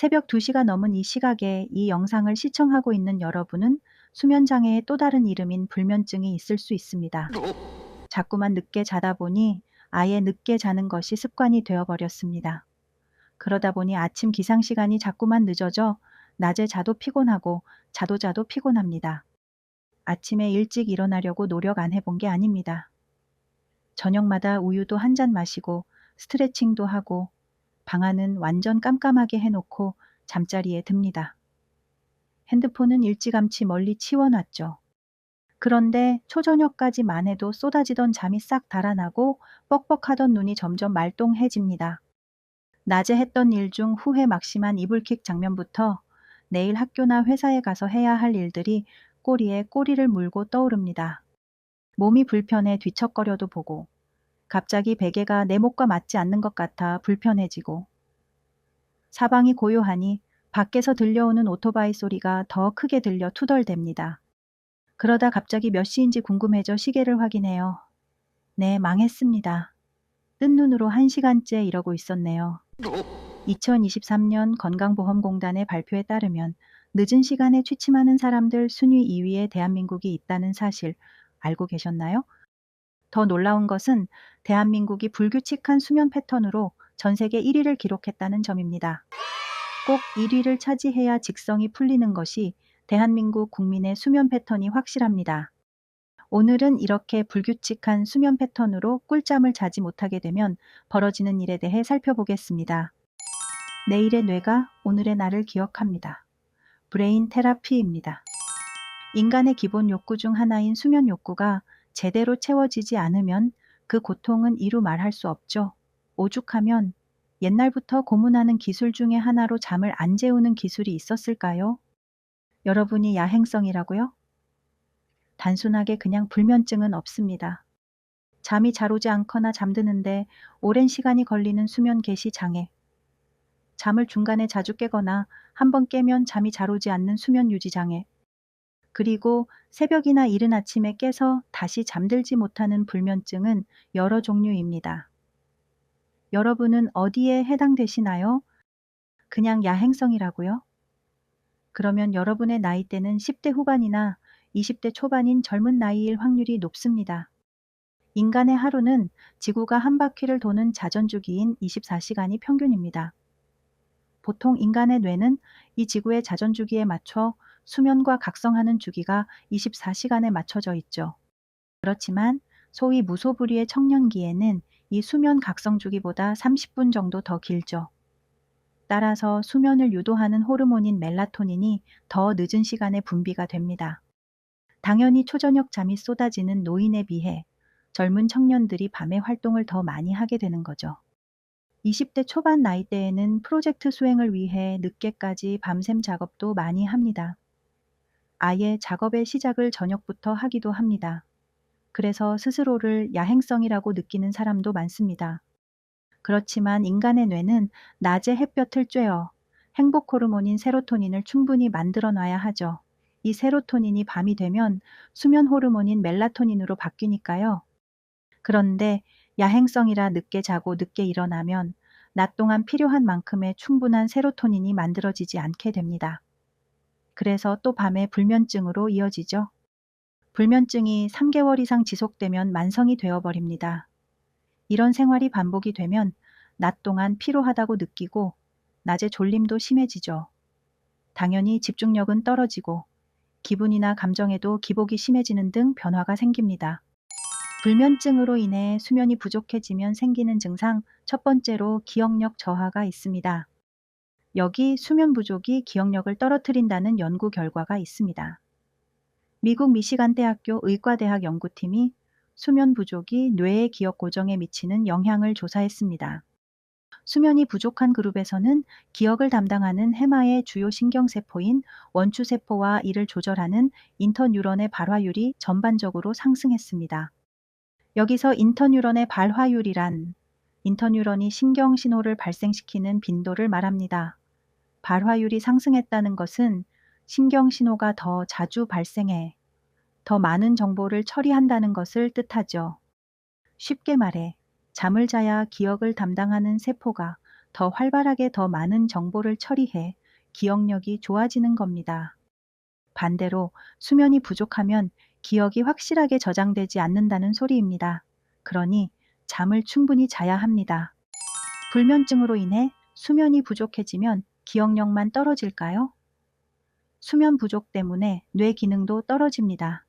새벽 2시가 넘은 이 시각에 이 영상을 시청하고 있는 여러분은 수면 장애의 또 다른 이름인 불면증이 있을 수 있습니다. 자꾸만 늦게 자다 보니 아예 늦게 자는 것이 습관이 되어 버렸습니다. 그러다 보니 아침 기상 시간이 자꾸만 늦어져 낮에 자도 피곤하고 자도 피곤합니다. 아침에 일찍 일어나려고 노력 안 해본 게 아닙니다. 저녁마다 우유도 한 잔 마시고 스트레칭도 하고 방안은 완전 깜깜하게 해놓고 잠자리에 듭니다. 핸드폰은 일찌감치 멀리 치워놨죠. 그런데 초저녁까지만 해도 쏟아지던 잠이 싹 달아나고 뻑뻑하던 눈이 점점 말똥해집니다. 낮에 했던 일 중 후회 막심한 이불킥 장면부터 내일 학교나 회사에 가서 해야 할 일들이 꼬리에 꼬리를 물고 떠오릅니다. 몸이 불편해 뒤척거려도 보고 갑자기 베개가 내 목과 맞지 않는 것 같아 불편해지고 사방이 고요하니 밖에서 들려오는 오토바이 소리가 더 크게 들려 투덜댑니다. 그러다 갑자기 몇 시인지 궁금해져 시계를 확인해요. 네, 망했습니다. 뜬 눈으로 1시간째 이러고 있었네요. 2023년 건강보험공단의 발표에 따르면 늦은 시간에 취침하는 사람들 순위 2위에 대한민국이 있다는 사실 알고 계셨나요? 더 놀라운 것은 대한민국이 불규칙한 수면 패턴으로 전 세계 1위를 기록했다는 점입니다. 꼭 1위를 차지해야 직성이 풀리는 것이 대한민국 국민의 수면 패턴이 확실합니다. 오늘은 이렇게 불규칙한 수면 패턴으로 꿀잠을 자지 못하게 되면 벌어지는 일에 대해 살펴보겠습니다. 내일의 뇌가 오늘의 나를 기억합니다. 브레인 테라피입니다. 인간의 기본 욕구 중 하나인 수면 욕구가 제대로 채워지지 않으면 그 고통은 이루 말할 수 없죠. 오죽하면 옛날부터 고문하는 기술 중에 하나로 잠을 안 재우는 기술이 있었을까요? 여러분이 야행성이라고요? 단순하게 그냥 불면증은 없습니다. 잠이 잘 오지 않거나 잠드는데 오랜 시간이 걸리는 수면 개시 장애. 잠을 중간에 자주 깨거나 한번 깨면 잠이 잘 오지 않는 수면 유지 장애. 그리고 새벽이나 이른 아침에 깨서 다시 잠들지 못하는 불면증은 여러 종류입니다. 여러분은 어디에 해당되시나요? 그냥 야행성이라고요? 그러면 여러분의 나이대는 10대 후반이나 20대 초반인 젊은 나이일 확률이 높습니다. 인간의 하루는 지구가 한 바퀴를 도는 자전주기인 24시간이 평균입니다. 보통 인간의 뇌는 이 지구의 자전주기에 맞춰 수면과 각성하는 주기가 24시간에 맞춰져 있죠. 그렇지만 소위 무소불위의 청년기에는 이 수면 각성 주기보다 30분 정도 더 길죠. 따라서 수면을 유도하는 호르몬인 멜라토닌이 더 늦은 시간에 분비가 됩니다. 당연히 초저녁 잠이 쏟아지는 노인에 비해 젊은 청년들이 밤에 활동을 더 많이 하게 되는 거죠. 20대 초반 나이대에는 프로젝트 수행을 위해 늦게까지 밤샘 작업도 많이 합니다. 아예 작업의 시작을 저녁부터 하기도 합니다. 그래서 스스로를 야행성이라고 느끼는 사람도 많습니다. 그렇지만 인간의 뇌는 낮에 햇볕을 쬐어 행복 호르몬인 세로토닌을 충분히 만들어 놔야 하죠. 이 세로토닌이 밤이 되면 수면 호르몬인 멜라토닌으로 바뀌니까요. 그런데 야행성이라 늦게 자고 늦게 일어나면 낮 동안 필요한 만큼의 충분한 세로토닌이 만들어지지 않게 됩니다. 그래서 또 밤에 불면증으로 이어지죠. 불면증이 3개월 이상 지속되면 만성이 되어버립니다. 이런 생활이 반복이 되면 낮 동안 피로하다고 느끼고 낮에 졸림도 심해지죠. 당연히 집중력은 떨어지고 기분이나 감정에도 기복이 심해지는 등 변화가 생깁니다. 불면증으로 인해 수면이 부족해지면 생기는 증상 첫 번째로 기억력 저하가 있습니다. 여기 수면 부족이 기억력을 떨어뜨린다는 연구 결과가 있습니다. 미국 미시간 대학교 의과대학 연구팀이 수면 부족이 뇌의 기억 고정에 미치는 영향을 조사했습니다. 수면이 부족한 그룹에서는 기억을 담당하는 해마의 주요 신경세포인 원추세포와 이를 조절하는 인터뉴런의 발화율이 전반적으로 상승했습니다. 여기서 인터뉴런의 발화율이란 인터뉴런이 신경 신호를 발생시키는 빈도를 말합니다. 발화율이 상승했다는 것은 신경 신호가 더 자주 발생해 더 많은 정보를 처리한다는 것을 뜻하죠. 쉽게 말해 잠을 자야 기억을 담당하는 세포가 더 활발하게 더 많은 정보를 처리해 기억력이 좋아지는 겁니다. 반대로 수면이 부족하면 기억이 확실하게 저장되지 않는다는 소리입니다. 그러니 잠을 충분히 자야 합니다. 불면증으로 인해 수면이 부족해지면 기억력만 떨어질까요? 수면 부족 때문에 뇌 기능도 떨어집니다.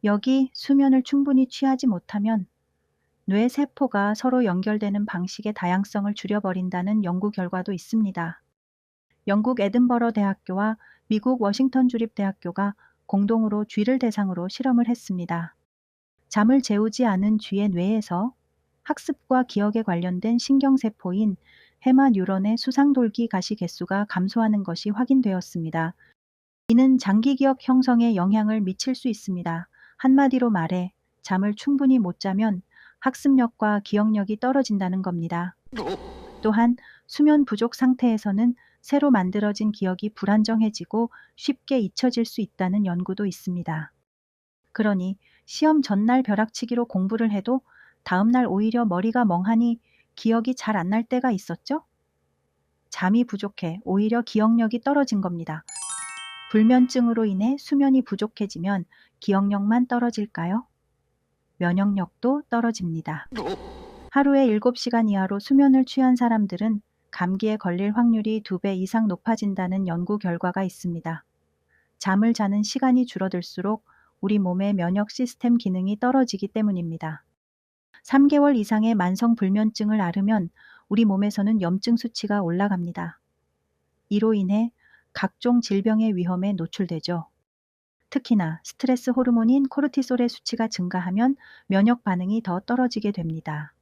여기 수면을 충분히 취하지 못하면 뇌 세포가 서로 연결되는 방식의 다양성을 줄여버린다는 연구 결과도 있습니다. 영국 에든버러 대학교와 미국 워싱턴 주립대학교가 공동으로 쥐를 대상으로 실험을 했습니다. 잠을 재우지 않은 쥐의 뇌에서 학습과 기억에 관련된 신경세포인 해마 뉴런의 수상돌기 가시 개수가 감소하는 것이 확인되었습니다. 이는 장기 기억 형성에 영향을 미칠 수 있습니다. 한마디로 말해 잠을 충분히 못 자면 학습력과 기억력이 떨어진다는 겁니다. 또한 수면 부족 상태에서는 새로 만들어진 기억이 불안정해지고 쉽게 잊혀질 수 있다는 연구도 있습니다. 그러니 시험 전날 벼락치기로 공부를 해도 다음날 오히려 머리가 멍하니 기억이 잘 안 날 때가 있었죠? 잠이 부족해 오히려 기억력이 떨어진 겁니다. 불면증으로 인해 수면이 부족해지면 기억력만 떨어질까요? 면역력도 떨어집니다. 하루에 7시간 이하로 수면을 취한 사람들은 감기에 걸릴 확률이 2배 이상 높아진다는 연구 결과가 있습니다. 잠을 자는 시간이 줄어들수록 우리 몸의 면역 시스템 기능이 떨어지기 때문입니다. 3개월 이상의 만성 불면증을 앓으면 우리 몸에서는 염증 수치가 올라갑니다. 이로 인해 각종 질병의 위험에 노출되죠. 특히나 스트레스 호르몬인 코르티솔의 수치가 증가하면 면역 반응이 더 떨어지게 됩니다.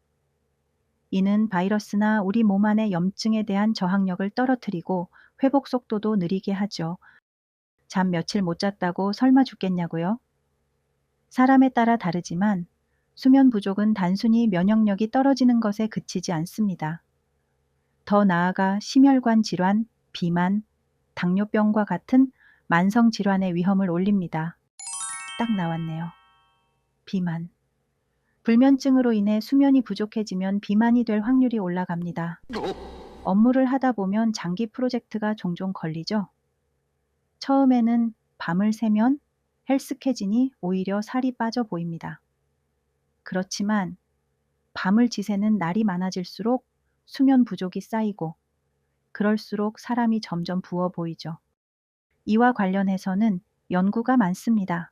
이는 바이러스나 우리 몸 안의 염증에 대한 저항력을 떨어뜨리고 회복 속도도 느리게 하죠. 잠 며칠 못 잤다고 설마 죽겠냐고요? 사람에 따라 다르지만 수면 부족은 단순히 면역력이 떨어지는 것에 그치지 않습니다. 더 나아가 심혈관 질환, 비만, 당뇨병과 같은 만성 질환의 위험을 올립니다. 딱 나왔네요. 비만. 불면증으로 인해 수면이 부족해지면 비만이 될 확률이 올라갑니다. 업무를 하다 보면 장기 프로젝트가 종종 걸리죠. 처음에는 밤을 새면 헬스케지니 오히려 살이 빠져 보입니다. 그렇지만 밤을 지새는 날이 많아질수록 수면 부족이 쌓이고 그럴수록 사람이 점점 부어 보이죠. 이와 관련해서는 연구가 많습니다.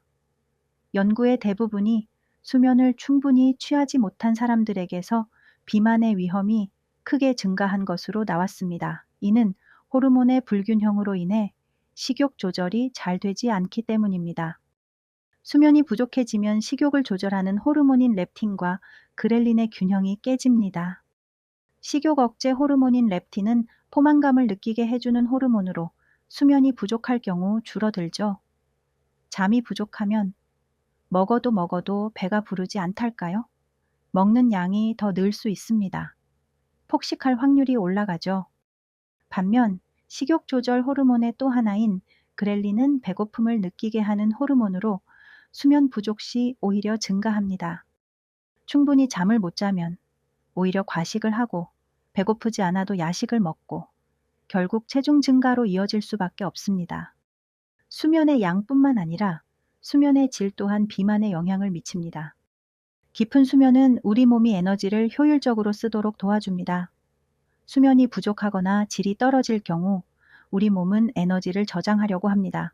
연구의 대부분이 수면을 충분히 취하지 못한 사람들에게서 비만의 위험이 크게 증가한 것으로 나왔습니다. 이는 호르몬의 불균형으로 인해 식욕 조절이 잘 되지 않기 때문입니다. 수면이 부족해지면 식욕을 조절하는 호르몬인 렙틴과 그렐린의 균형이 깨집니다. 식욕 억제 호르몬인 렙틴은 포만감을 느끼게 해주는 호르몬으로 수면이 부족할 경우 줄어들죠. 잠이 부족하면 먹어도 배가 부르지 않달까요? 먹는 양이 더 늘 수 있습니다. 폭식할 확률이 올라가죠. 반면 식욕 조절 호르몬의 또 하나인 그렐린은 배고픔을 느끼게 하는 호르몬으로 수면 부족 시 오히려 증가합니다. 충분히 잠을 못 자면 오히려 과식을 하고 배고프지 않아도 야식을 먹고 결국 체중 증가로 이어질 수밖에 없습니다. 수면의 양뿐만 아니라 수면의 질 또한 비만에 영향을 미칩니다. 깊은 수면은 우리 몸이 에너지를 효율적으로 쓰도록 도와줍니다. 수면이 부족하거나 질이 떨어질 경우 우리 몸은 에너지를 저장하려고 합니다.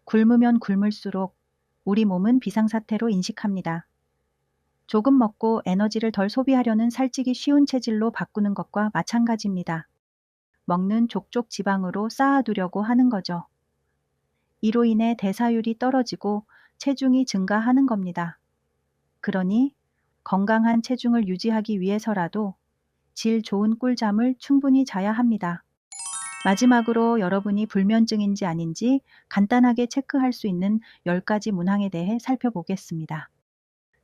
굶으면 굶을수록 우리 몸은 비상사태로 인식합니다. 조금 먹고 에너지를 덜 소비하려는 살찌기 쉬운 체질로 바꾸는 것과 마찬가지입니다. 먹는 족족 지방으로 쌓아두려고 하는 거죠. 이로 인해 대사율이 떨어지고 체중이 증가하는 겁니다. 그러니 건강한 체중을 유지하기 위해서라도 질 좋은 꿀잠을 충분히 자야 합니다. 마지막으로 여러분이 불면증인지 아닌지 간단하게 체크할 수 있는 10가지 문항에 대해 살펴보겠습니다.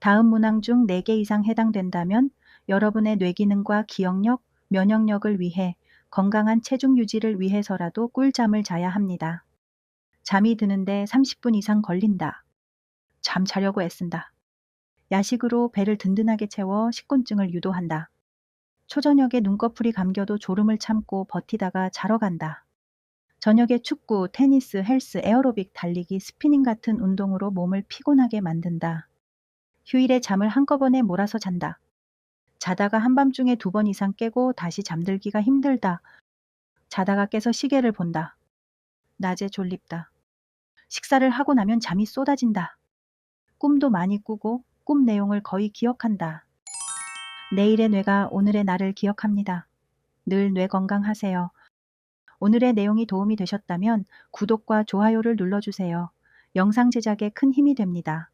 다음 문항 중 4개 이상 해당된다면 여러분의 뇌기능과 기억력, 면역력을 위해 건강한 체중 유지를 위해서라도 꿀잠을 자야 합니다. 잠이 드는데 30분 이상 걸린다. 잠 자려고 애쓴다. 야식으로 배를 든든하게 채워 식곤증을 유도한다. 초저녁에 눈꺼풀이 감겨도 졸음을 참고 버티다가 자러 간다. 저녁에 축구, 테니스, 헬스, 에어로빅, 달리기, 스피닝 같은 운동으로 몸을 피곤하게 만든다. 휴일에 잠을 한꺼번에 몰아서 잔다. 자다가 한밤중에 2번 이상 깨고 다시 잠들기가 힘들다. 자다가 깨서 시계를 본다. 낮에 졸립다. 식사를 하고 나면 잠이 쏟아진다. 꿈도 많이 꾸고 꿈 내용을 거의 기억한다. 내일의 뇌가 오늘의 나를 기억합니다. 늘 뇌 건강하세요. 오늘의 내용이 도움이 되셨다면 구독과 좋아요를 눌러주세요. 영상 제작에 큰 힘이 됩니다.